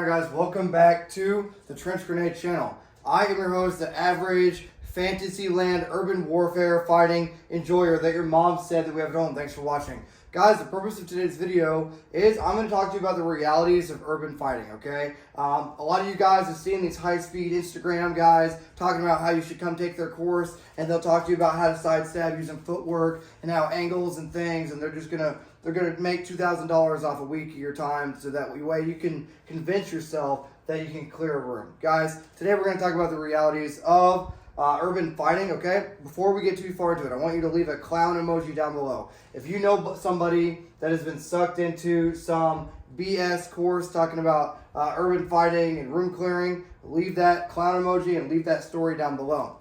Hi guys, welcome back to the Trench Grenade channel. I am your host, the average Fantasyland urban warfare fighting enjoyer that your mom said that we have at home. Thanks for watching. Guys, the purpose of today's video is I'm going to talk to you about the realities of urban fighting, okay? A lot of you guys have seen these high-speed Instagram guys talking about how you should come take their course, and they'll talk to you about how to sidestab using footwork and how angles and things, and they're gonna make $2,000 off a week of your time, so that way you can convince yourself that you can clear a room. Guys, today we're going to talk about the realities of urban fighting, okay? Before we get too far into it, I want you to leave a clown emoji down below. If you know somebody that has been sucked into some BS course talking about urban fighting and room clearing, leave that clown emoji and leave that story down below.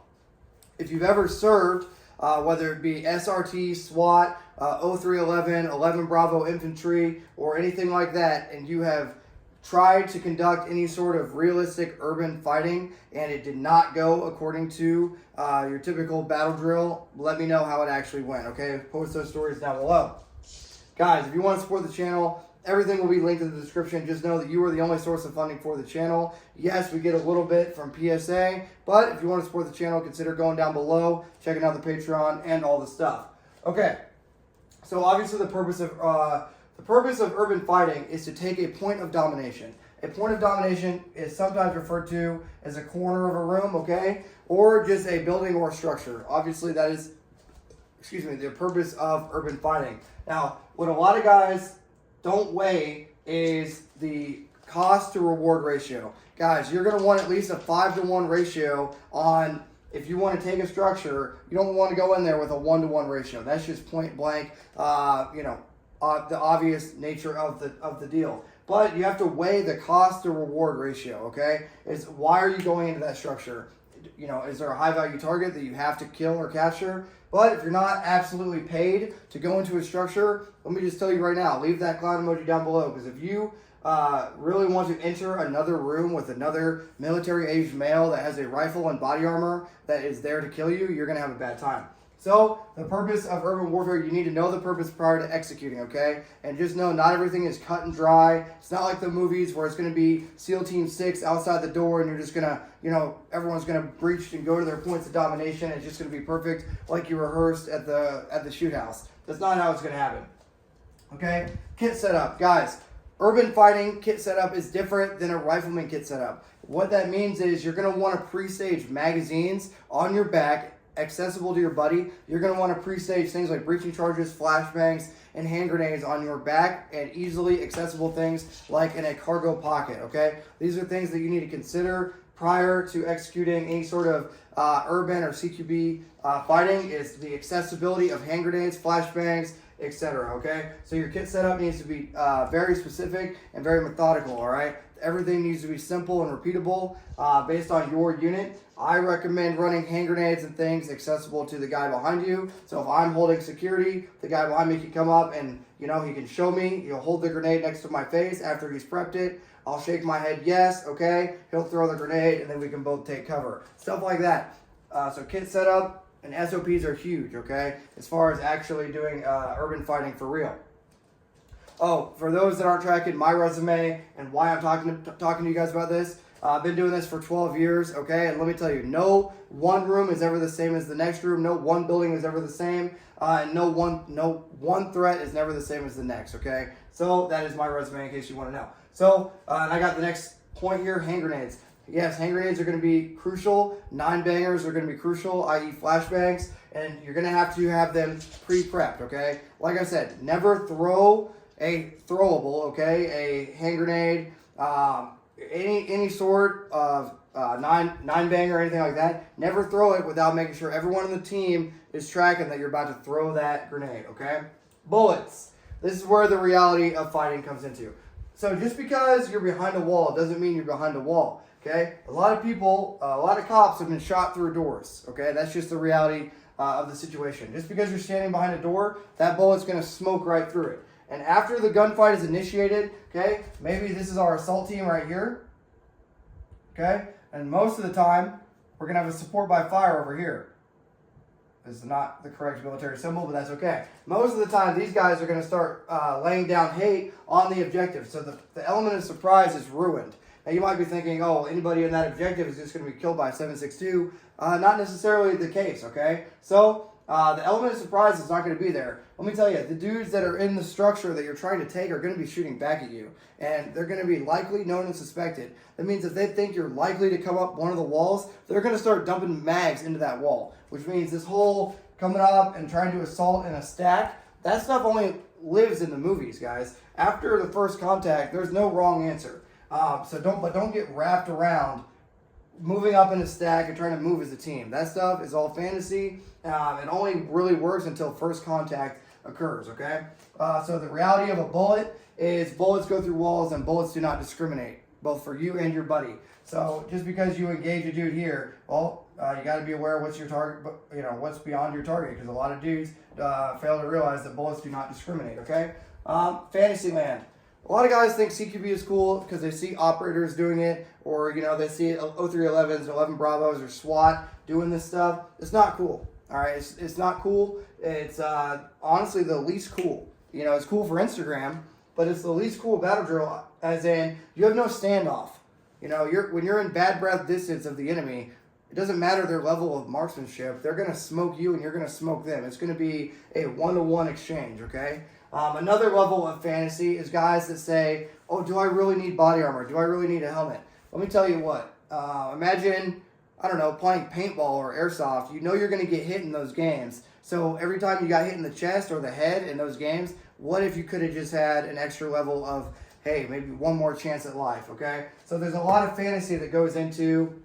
If you've ever served, whether it be SRT, SWAT, 0311, 11 Bravo Infantry, or anything like that, and you have tried to conduct any sort of realistic urban fighting and it did not go according to your typical battle drill, let me know how it actually went, okay? Post those stories down below. Guys, if you want to support the channel, everything will be linked in the description. Just know that you are the only source of funding for the channel. Yes, we get a little bit from PSA, but if you want to support the channel, consider going down below, checking out the Patreon, and all the stuff. Okay, so obviously the purpose of urban fighting is to take a point of domination. A point of domination is sometimes referred to as a corner of a room, okay? Or just a building or a structure. Obviously that is, the purpose of urban fighting. Now, what a lot of guys don't weigh is the cost to reward ratio. Guys, you're gonna want at least a 5-to-1 ratio on, if you want to take a structure, you don't want to go in there with a 1-to-1 ratio. That's just point blank, the obvious nature of the deal. But you have to weigh the cost to reward ratio, okay? Why are you going into that structure? Is there a high value target that you have to kill or capture? But if you're not absolutely paid to go into a structure, let me just tell you right now, leave that clown emoji down below, because if you really want to enter another room with another military-aged male that has a rifle and body armor that is there to kill you, you're going to have a bad time. So, the purpose of urban warfare, you need to know the purpose prior to executing, okay? And just know not everything is cut and dry. It's not like the movies where it's going to be SEAL Team 6 outside the door and you're just going to, everyone's going to breach and go to their points of domination. It's just going to be perfect like you rehearsed at the shoot house. That's not how it's going to happen, okay? Kit setup. Guys, urban fighting kit setup is different than a rifleman kit setup. What that means is you're going to want to pre-stage magazines on your back accessible to your buddy. You're going to want to pre-stage things like breaching charges, flashbangs, and hand grenades on your back, and easily accessible things like in a cargo pocket, okay? These are things that you need to consider prior to executing any sort of urban or CQB fighting, is the accessibility of hand grenades, flashbangs, etc., okay? So your kit setup needs to be very specific and very methodical, all right? Everything needs to be simple and repeatable based on your unit. I recommend running hand grenades and things accessible to the guy behind you. So if I'm holding security, the guy behind me can come up and, he can show me. He'll hold the grenade next to my face after he's prepped it. I'll shake my head, yes, okay. He'll throw the grenade, and then we can both take cover. Stuff like that. So kit setup and SOPs are huge, okay, as far as actually doing urban fighting for real. Oh, for those that aren't tracking my resume and why I'm talking to you guys about this, I've been doing this for 12 years, okay? And let me tell you, no one room is ever the same as the next room. No one building is ever the same. And no one threat is never the same as the next, okay? So that is my resume in case you want to know. So, and I got the next point here, hand grenades. Yes, hand grenades are going to be crucial. 9-bangers are going to be crucial, i.e. flashbangs. And you're going to have them pre-prepped, okay? Like I said, never throw a throwable, okay? A hand grenade, any sort of nine-banger or anything like that, never throw it without making sure everyone in the team is tracking that you're about to throw that grenade, okay? Bullets. This is where the reality of fighting comes into. So just because you're behind a wall doesn't mean you're behind a wall, okay? A lot of cops have been shot through doors, okay? That's just the reality of the situation. Just because you're standing behind a door, that bullet's going to smoke right through it. And after the gunfight is initiated, okay, maybe this is our assault team right here, okay? And most of the time, we're going to have a support by fire over here. This is not the correct military symbol, but that's okay. Most of the time, these guys are going to start laying down hate on the objective. So the element of surprise is ruined. Now you might be thinking, oh, anybody in that objective is just going to be killed by 762. Not necessarily the case, okay? So the element of surprise is not going to be there. Let me tell you, the dudes that are in the structure that you're trying to take are going to be shooting back at you. And they're going to be likely known and suspected. That means if they think you're likely to come up one of the walls, they're going to start dumping mags into that wall. Which means this whole coming up and trying to assault in a stack, that stuff only lives in the movies, guys. After the first contact, there's no wrong answer. So don't get wrapped around moving up in a stack and trying to move as a team. That stuff is all fantasy. It only really works until first contact occurs, okay? So the reality of a bullet is bullets go through walls and bullets do not discriminate, both for you and your buddy. So just because you engage a dude here, well, you got to be aware of what's your target, what's beyond your target, because a lot of dudes fail to realize that bullets do not discriminate, okay? Fantasyland. A lot of guys think CQB is cool because they see operators doing it, or they see 0311s, 11 Bravos, or SWAT doing this stuff. It's not cool. All right, it's not cool. It's honestly the least cool. It's cool for Instagram, but it's the least cool battle drill. As in, you have no standoff. When you're in bad breath distance of the enemy, it doesn't matter their level of marksmanship. They're gonna smoke you, and you're gonna smoke them. It's gonna be a 1-to-1 exchange. Okay. Another level of fantasy is guys that say, "Oh, do I really need body armor? Do I really need a helmet?" Let me tell you what. Imagine, I don't know, playing paintball or airsoft. You're going to get hit in those games. So every time you got hit in the chest or the head in those games, what if you could have just had an extra level of, hey, maybe one more chance at life, okay? So there's a lot of fantasy that goes into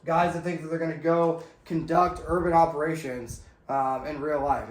guys that think that they're going to go conduct urban operations in real life.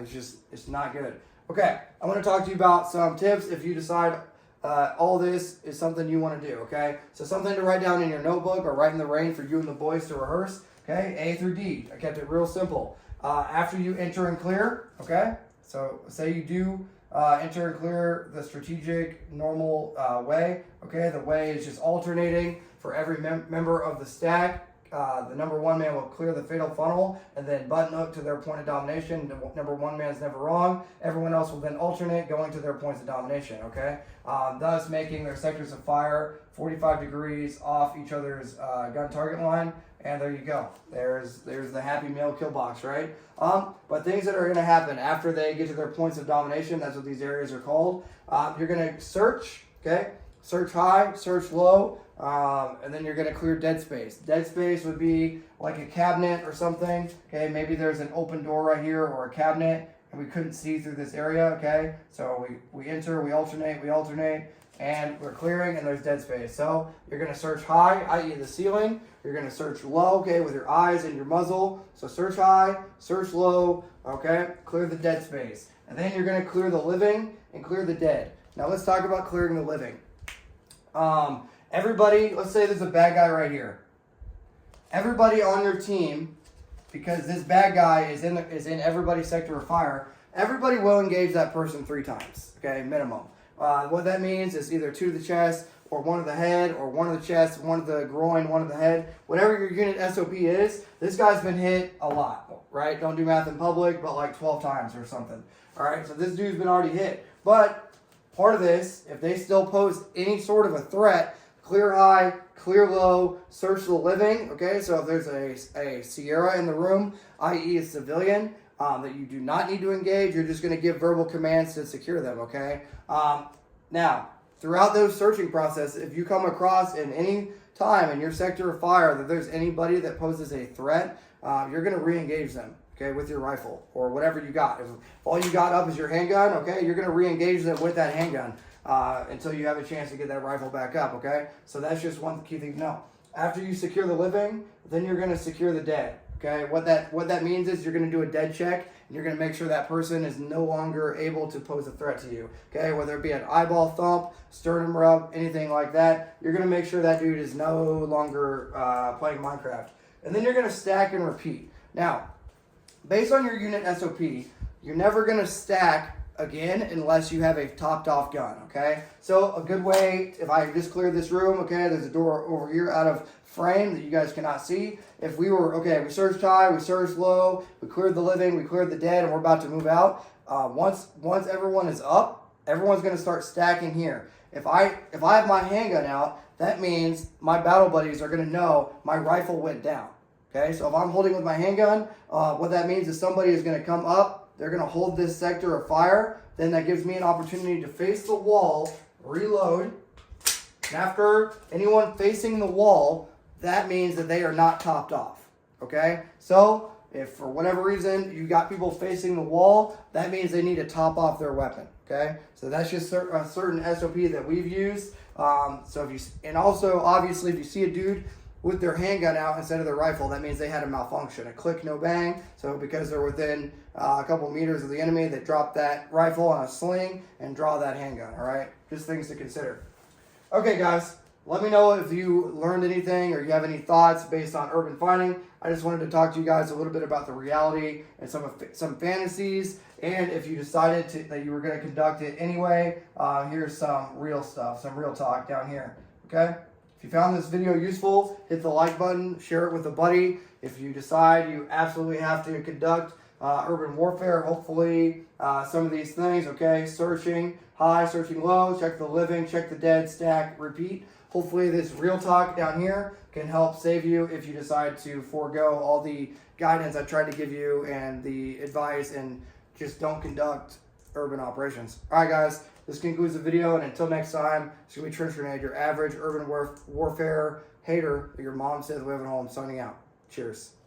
It's not good. Okay, I want to talk to you about some tips if you decide all this is something you want to do, okay? So something to write down in your notebook or write in the rain for you and the boys to rehearse, okay? A through D. I kept it real simple. After you enter and clear, okay? So say you do enter and clear the strategic normal way, okay? The way is just alternating for every member of the stack. The number one man will clear the fatal funnel and then button hook to their point of domination. The number one man's never wrong. Everyone else will then alternate going to their points of domination, okay? Thus making their sectors of fire 45 degrees off each other's gun target line. And there you go. There's the Happy Meal kill box, right? But things that are going to happen after they get to their points of domination, that's what these areas are called. You're going to search, okay? Search high, search low. And then you're going to clear dead space. Dead space would be like a cabinet or something. Okay, maybe there's an open door right here or a cabinet and we couldn't see through this area. Okay, so we enter, we alternate, and we're clearing and there's dead space. So you're going to search high, i.e. the ceiling. You're going to search low, okay, with your eyes and your muzzle. So search high, search low, okay, clear the dead space. And then you're going to clear the living and clear the dead. Now let's talk about clearing the living. Everybody, let's say there's a bad guy right here. Everybody on your team, because this bad guy is in everybody's sector of fire, everybody will engage that person 3 times, okay, minimum. What that means is either 2 to the chest, or 1 to the head, or 1 to the chest, 1 to the groin, 1 to the head. Whatever your unit SOP is, this guy's been hit a lot, right? Don't do math in public, but like 12 times or something. All right, so this dude's been already hit. But part of this, if they still pose any sort of a threat, clear high, clear low, search the living, okay? So if there's a Sierra in the room, i.e. a civilian, that you do not need to engage, you're just going to give verbal commands to secure them, okay? Now, throughout those searching process, if you come across in any time in your sector of fire that there's anybody that poses a threat, you're going to re-engage them, okay, with your rifle or whatever you got. If all you got up is your handgun, okay, you're going to re-engage them with that handgun. Until you have a chance to get that rifle back up, okay? So that's just one key thing to know. After you secure the living, then you're going to secure the dead, okay? What that means is you're going to do a dead check, and you're going to make sure that person is no longer able to pose a threat to you, okay? Whether it be an eyeball thump, sternum rub, anything like that, you're going to make sure that dude is no longer playing Minecraft. And then you're going to stack and repeat. Now, based on your unit SOP, you're never going to stack again unless you have a topped off gun, okay? So a good way, if I just clear this room, okay, there's a door over here out of frame that you guys cannot see. If we were, okay, we searched high, we searched low, we cleared the living, we cleared the dead, and we're about to move out. Once everyone is up, everyone's going to start stacking here. if I have my handgun out, that means my battle buddies are going to know my rifle went down. Okay, so if I'm holding with my handgun, what that means is somebody is going to come up, they're going to hold this sector of fire, then that gives me an opportunity to face the wall, reload, and after anyone facing the wall, that means that they are not topped off. Okay, so if for whatever reason you got people facing the wall, that means they need to top off their weapon. Okay, so that's just a certain SOP that we've used. So if you, and also obviously if you see a dude with their handgun out instead of their rifle, that means they had a malfunction, a click, no bang. So because they're within a couple meters of the enemy, they drop that rifle on a sling and draw that handgun. All right, just things to consider. Okay, guys. Let me know if you learned anything or you have any thoughts based on urban fighting. I just wanted to talk to you guys a little bit about the reality and some fantasies. And if you decided that you were going to conduct it anyway, here's some real stuff, some real talk down here. Okay? If you found this video useful, hit the like button, share it with a buddy. If you decide you absolutely have to conduct urban warfare, hopefully some of these things, okay? Searching high, searching low, check the living, check the dead, stack, repeat. Hopefully this real talk down here can help save you if you decide to forego all the guidance I tried to give you and the advice and just don't conduct urban operations. All right, guys, this concludes the video, and until next time, it's going to be Trench Grenade, your average urban warfare hater that your mom says we have at home, signing out. Cheers.